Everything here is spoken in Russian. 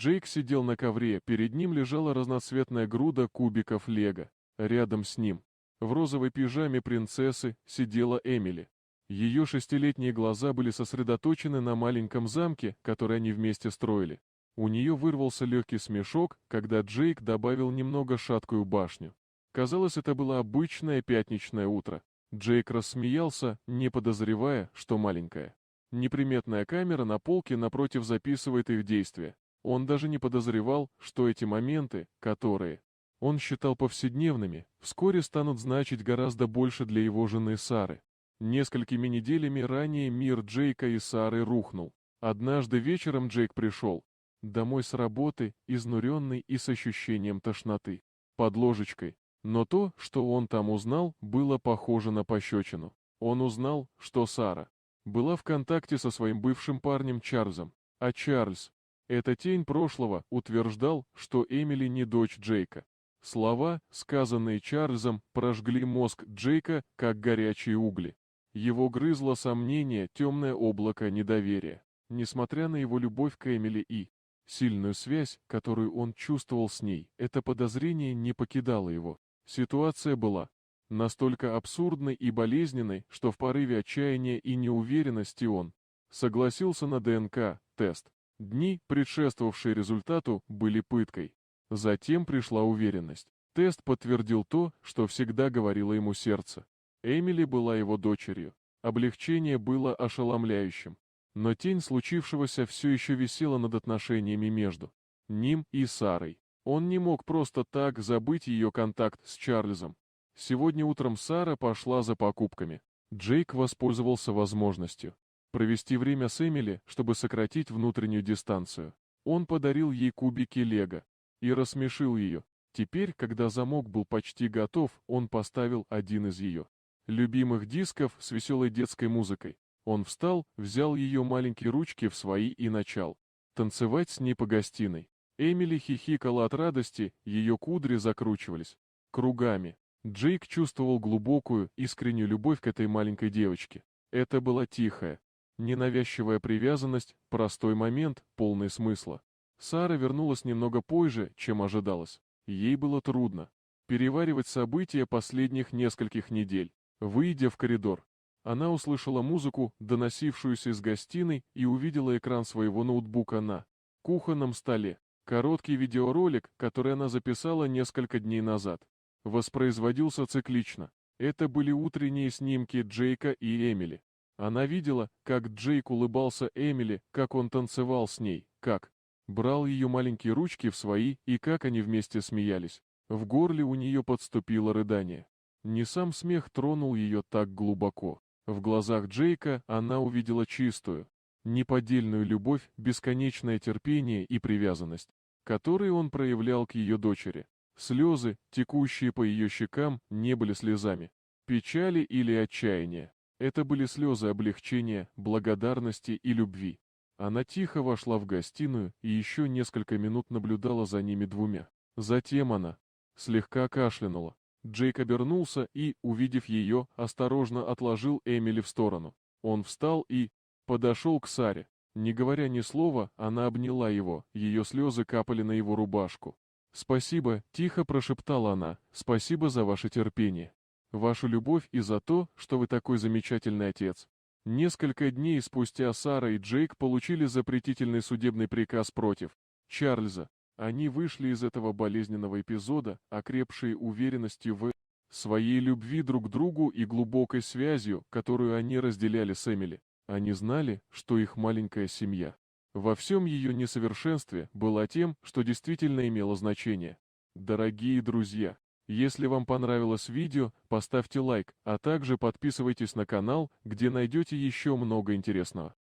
Джейк сидел на ковре, перед ним лежала разноцветная груда кубиков лего. Рядом с ним, в розовой пижаме принцессы, сидела Эмили. Ее шестилетние глаза были сосредоточены на маленьком замке, который они вместе строили. У нее вырвался легкий смешок, когда Джейк добавил немного шаткую башню. Казалось, это было обычное пятничное утро. Джейк рассмеялся, не подозревая, что маленькая. Неприметная камера на полке напротив записывает их действия. Он даже не подозревал, что эти моменты, которые он считал повседневными, вскоре станут значить гораздо больше для его жены Сары. Несколькими неделями ранее мир Джейка и Сары рухнул. Однажды вечером Джейк пришел домой с работы, изнуренный и с ощущением тошноты, под ложечкой. Но то, что он там узнал, было похоже на пощечину. Он узнал, что Сара была в контакте со своим бывшим парнем Чарльзом, а Чарльз, эта тень прошлого, утверждал, что Эмили не дочь Джейка. Слова, сказанные Чарльзом, прожгли мозг Джейка, как горячие угли. Его грызло сомнение, темное облако недоверия. Несмотря на его любовь к Эмили и сильную связь, которую он чувствовал с ней, это подозрение не покидало его. Ситуация была настолько абсурдной и болезненной, что в порыве отчаяния и неуверенности он согласился на ДНК-тест. Дни, предшествовавшие результату, были пыткой. Затем пришла уверенность. Тест подтвердил то, что всегда говорило ему сердце. Эмили была его дочерью. Облегчение было ошеломляющим. Но тень случившегося все еще висела над отношениями между ним и Сарой. Он не мог просто так забыть ее контакт с Чарльзом. Сегодня утром Сара пошла за покупками. Джейк воспользовался возможностью провести время с Эмили, чтобы сократить внутреннюю дистанцию. Он подарил ей кубики лего и рассмешил ее. Теперь, когда замок был почти готов, он поставил один из ее любимых дисков с веселой детской музыкой. Он встал, взял ее маленькие ручки в свои и начал танцевать с ней по гостиной. Эмили хихикала от радости, ее кудри закручивались кругами. Джейк чувствовал глубокую, искреннюю любовь к этой маленькой девочке. Это была тихая, ненавязчивая привязанность, простой момент, полный смысла. Сара вернулась немного позже, чем ожидалось. Ей было трудно переваривать события последних нескольких недель. Выйдя в коридор, она услышала музыку, доносившуюся из гостиной, и увидела экран своего ноутбука на кухонном столе. Короткий видеоролик, который она записала несколько дней назад, воспроизводился циклично. Это были утренние снимки Джейка и Эмили. Она видела, как Джейк улыбался Эмили, как он танцевал с ней, как брал ее маленькие ручки в свои и как они вместе смеялись. В горле у нее подступило рыдание. Не сам смех тронул ее так глубоко. В глазах Джейка она увидела чистую, неподдельную любовь, бесконечное терпение и привязанность, которые он проявлял к ее дочери. Слезы, текущие по ее щекам, не были слезами печали или отчаяния. Это были слезы облегчения, благодарности и любви. Она тихо вошла в гостиную и еще несколько минут наблюдала за ними двумя. Затем она слегка кашлянула. Джейк обернулся и, увидев ее, осторожно отложил Эмили в сторону. Он встал и подошел к Саре. Не говоря ни слова, она обняла его, ее слезы капали на его рубашку. «Спасибо», — тихо прошептала она, — «спасибо за ваше терпение, вашу любовь и за то, что вы такой замечательный отец». Несколько дней спустя Сара и Джейк получили запретительный судебный приказ против Чарльза. Они вышли из этого болезненного эпизода, окрепшие уверенностью в своей любви друг к другу и глубокой связью, которую они разделяли с Эмили. Они знали, что их маленькая семья во всем ее несовершенстве была тем, что действительно имело значение. Дорогие друзья, если вам понравилось видео, поставьте лайк, а также подписывайтесь на канал, где найдете еще много интересного.